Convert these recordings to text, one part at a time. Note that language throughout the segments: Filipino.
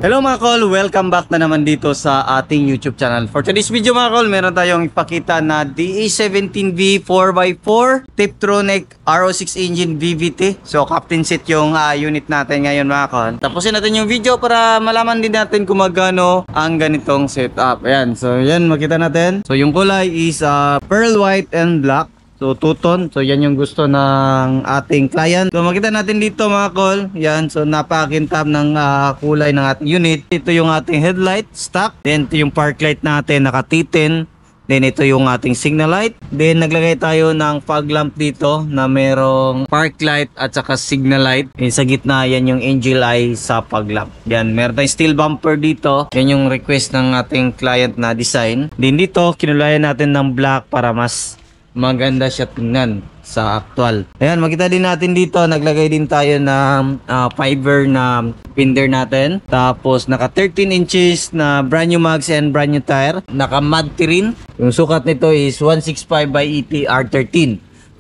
Hello mga kol, welcome back na naman dito sa ating YouTube channel. For today's video mga kol, meron tayong ipakita na DA17V 4x4 Tiptronic RO6 engine VVT. So captain seat yung unit natin ngayon mga kol. Tapusin natin yung video para malaman din natin kung magkano ang ganitong setup. Ayan, so yan makita natin. So yung kulay is pearl white and black. So, two-tone. So, yan yung gusto ng ating client. So, makita natin dito mga kol. Yan. So, napakakintab ng kulay ng ating unit. Ito yung ating headlight, stock. Then, ito yung park light natin, naka-T10. Then, ito yung ating signal light. Then, naglagay tayo ng fog lamp dito na merong park light at saka signal light. Then, sa gitna, yan yung angel eye sa fog lamp. Yan. Meron tayong steel bumper dito. Yan yung request ng ating client na design. Then, dito, kinulayan natin ng black para mas maganda siya tingnan sa actual. Ayan, makita din natin dito, naglagay din tayo ng fiber na fender natin. Tapos, naka 13 inches na brand new mags and brand new tire. Naka mud rin. Yung sukat nito is 165 by 80 R13.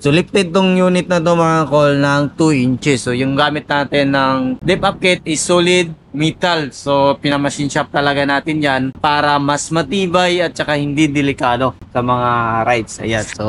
So, lifted tong unit na to mga kol ng 2 inches. So, yung gamit natin ng lift up kit is solid metal. So, pinamachine shop talaga natin yan para mas matibay at saka hindi delikado sa mga rides. Ayan. So,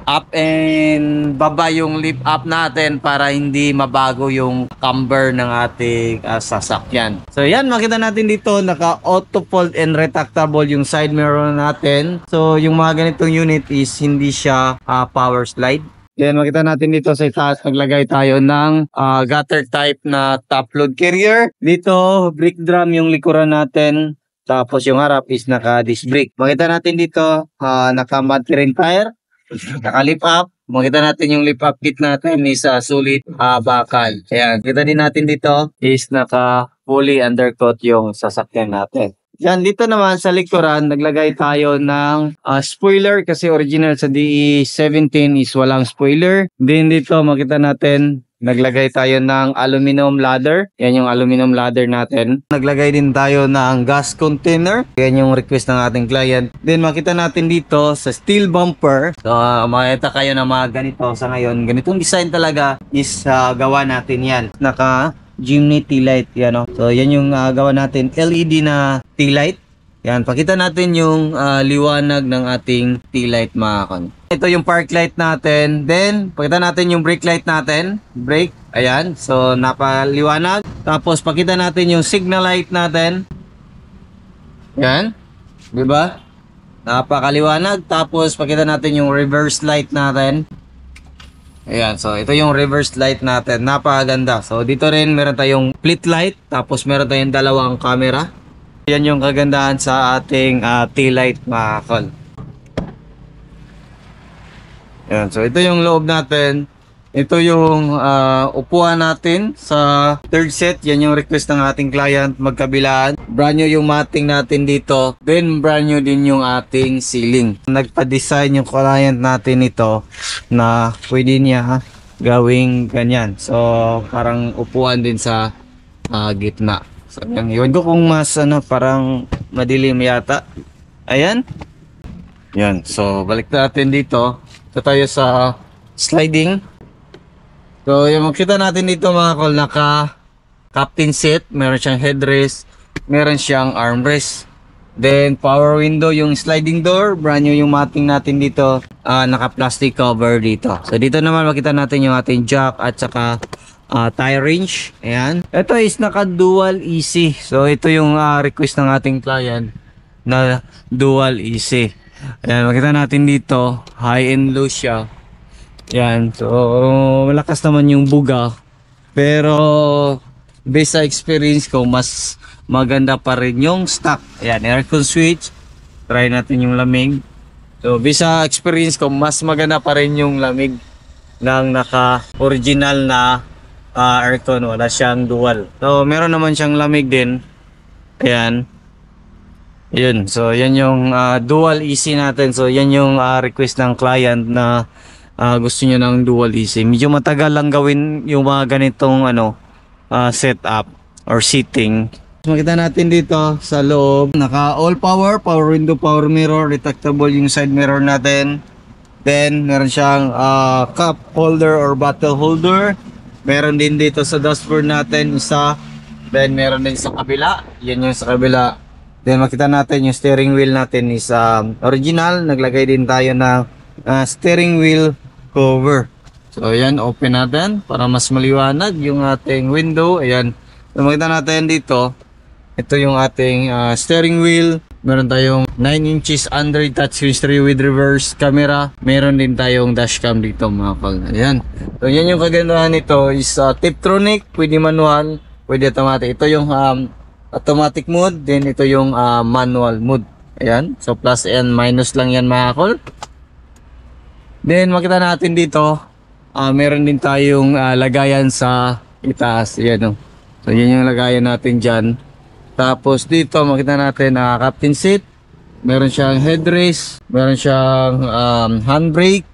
up and baba yung lift up natin para hindi mabago yung camber ng ating sasakyan. So, yan. Makita natin dito, naka auto fold and retractable yung side mirror natin. So, yung mga ganitong unit is hindi siya power slide. Then makita natin dito sa itaas, naglagay tayo ng gutter type na top load carrier. Dito, brake drum yung likuran natin. Tapos yung harap is naka-disc brake. Makita natin dito, naka-mud terrain tire, naka-lift up. Makita natin yung lift up kit natin is solid bakal. Ayan, kita din natin dito is naka-fully undercoat yung sasakyan natin. Yan, dito naman sa likuran, naglagay tayo ng spoiler kasi original sa DE17 is walang spoiler. Then dito makita natin, naglagay tayo ng aluminum ladder. Yan yung aluminum ladder natin. Naglagay din tayo ng gas container. Yan yung request ng ating client. Then makita natin dito sa steel bumper. So makita kayo na mga ganito sa ngayon. Ganitong design talaga is gawa natin yan. Naka Jimny T-light, yan o. So, yan yung gawa natin. LED na T-light. Yan, pakita natin yung liwanag ng ating T-light mga kon. Ito yung park light natin. Then, pakita natin yung brake light natin. Brake, ayan. So, napaliwanag. Tapos, pakita natin yung signal light natin. Yan. Diba? Napakaliwanag. Tapos, pakita natin yung reverse light natin. Ayan, so ito yung reverse light natin. Napakaganda. So dito rin meron tayong fleet light. Tapos meron tayong dalawang camera. Yan yung kagandahan sa ating T-light mga kol. Ayan, so ito yung loob natin. Ito yung upuan natin sa third set. Yan yung request ng ating client, magkabilaan. Brand new yung matting natin dito. Then brand new din yung ating ceiling. Nagpa-design yung client natin ito na pwede niya gawing ganyan. So parang upuan din sa gitna. So yan, iwan ko kung mas parang madilim yata. Ayan. Yan. So balik natin dito. Ito tayo sa sliding. So, yung makita natin dito mga kol, naka captain seat, meron siyang headrest, meron siyang armrest. Then, power window, yung sliding door, brand new yung matting natin dito, naka plastic cover dito. So, dito naman makita natin yung ating jack at saka tire range. Ayan. Ito is naka dual EC. So, ito yung request ng ating client na dual EC. Ayan, makita natin dito, high and low siya. Yan, so malakas naman yung buga. Pero based sa experience ko, mas maganda pa rin yung stock. Ayan, aircon switch. Try natin yung lamig. So based sa experience ko, mas maganda pa rin yung lamig ng naka-original na aircon. Wala siyang dual. So meron naman siyang lamig din. Ayan. Yun, so yan yung dual EC natin. So yan yung request ng client na gusto nyo ng dual EC. Medyo matagal lang gawin yung mga ganitong setup or seating. Makita natin dito sa loob, naka all power, power window, power mirror, retractable yung side mirror natin. Then meron siyang cup holder or bottle holder. Meron din dito sa dashboard natin isa Then meron din sa kabila. Yan yung sa kabila. Then makita natin yung steering wheel natin is original. Naglagay din tayo ng steering wheel cover. So ayan, open natin para mas maliwanag yung ating window. Ayan. So makita natin dito, ito yung ating steering wheel. Meron tayong 9 inches Android touchscreen with reverse camera. Meron din tayong dashcam dito mga kol. Ayan. So yan yung kagandahan nito is Tiptronic, pwede manual, pwede automatic. Ito yung automatic mode, then ito yung manual mode. Ayan. So plus and minus lang yan mga kol. Then makita natin dito, meron din tayong lagayan sa itaas. Ayan o. So yan yung lagayan natin dyan. Tapos dito makita natin captain seat, meron siyang headrest, meron siyang handbrake,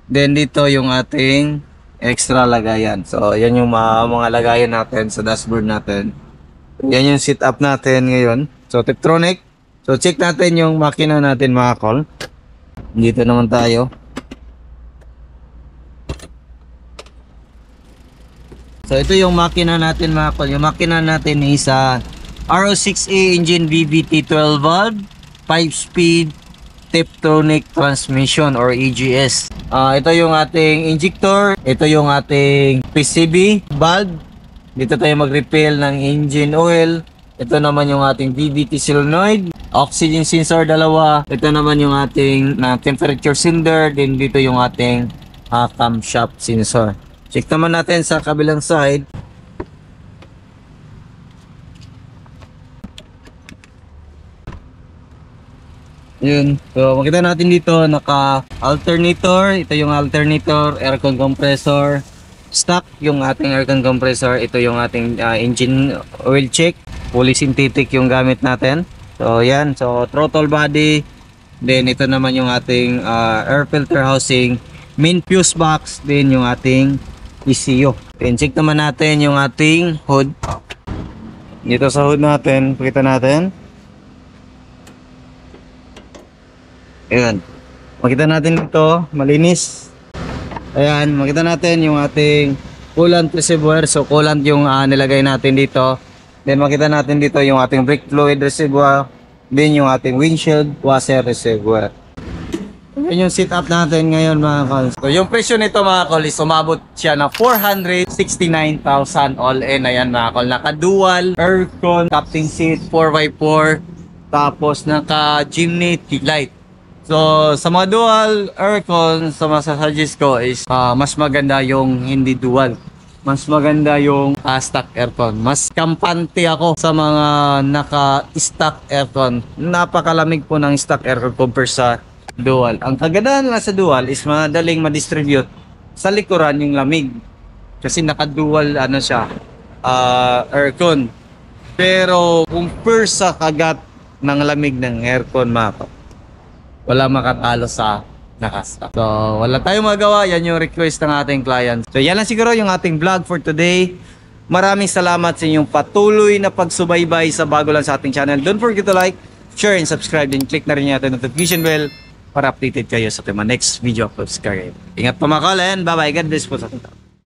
then dito yung ating extra lagayan. So yan yung mga lagayan natin sa dashboard natin. Yan yung setup natin ngayon. So Tiptronic. So check natin yung makina natin mga kol. Dito naman tayo. So ito yung makina natin mga kol. Yung makina natin is RO6A engine VVT 12 valve 5-speed Tiptronic transmission or EGS. Ito yung ating injector, ito yung ating PCB valve. Dito tayo mag-refill ng engine oil. Ito naman yung ating VVT solenoid, oxygen sensor dalawa. Ito naman yung ating temperature sender, then dito yung ating camshaft sensor. Check naman natin sa kabilang side. Yun. So makita natin dito naka alternator, ito yung alternator, aircon compressor, stock yung ating aircon compressor, ito yung ating engine oil check, fully synthetic yung gamit natin. So yan, so throttle body, then ito naman yung ating air filter housing, main fuse box, then yung ating ECU. Then check naman natin yung ating hood. Dito sa hood natin, pakita natin. Ayan. Makita natin dito, malinis. Ayan, makita natin yung ating coolant reservoir. So coolant yung nilagay natin dito. Then makita natin dito yung ating brake fluid reservoir. Then yung ating windshield washer reservoir. Yan yung setup natin ngayon mga kol. So yung presyo nito mga kol is umabot siya na 469,000 all in. Ayan mga kol. Naka dual aircon, captain seat, 4x4. Tapos naka chimney light. So, sa mga dual aircon, sa masasuggest ko is mas maganda yung hindi dual. Mas maganda yung stock aircon. Mas kampante ako sa mga naka-stock aircon. Napakalamig po ng stock aircon compare sa dual. Ang kagandahan lang sa dual is madaling ma-distribute sa likuran yung lamig. Kasi naka-dual siya, aircon. Pero compare sa kagat ng lamig ng aircon mapa, wala makatalo sa nakastock. So, wala tayong magawa. Yan yung request ng ating client. So, yan lang siguro yung ating vlog for today. Maraming salamat sa inyong patuloy na pagsubaybay sa bago lang sa ating channel. Don't forget to like, share, and subscribe. And click na rin yung notification bell para updated kayo sa next video uploads kayo. Ingat po mga kol, and bye-bye. God bless po sa ating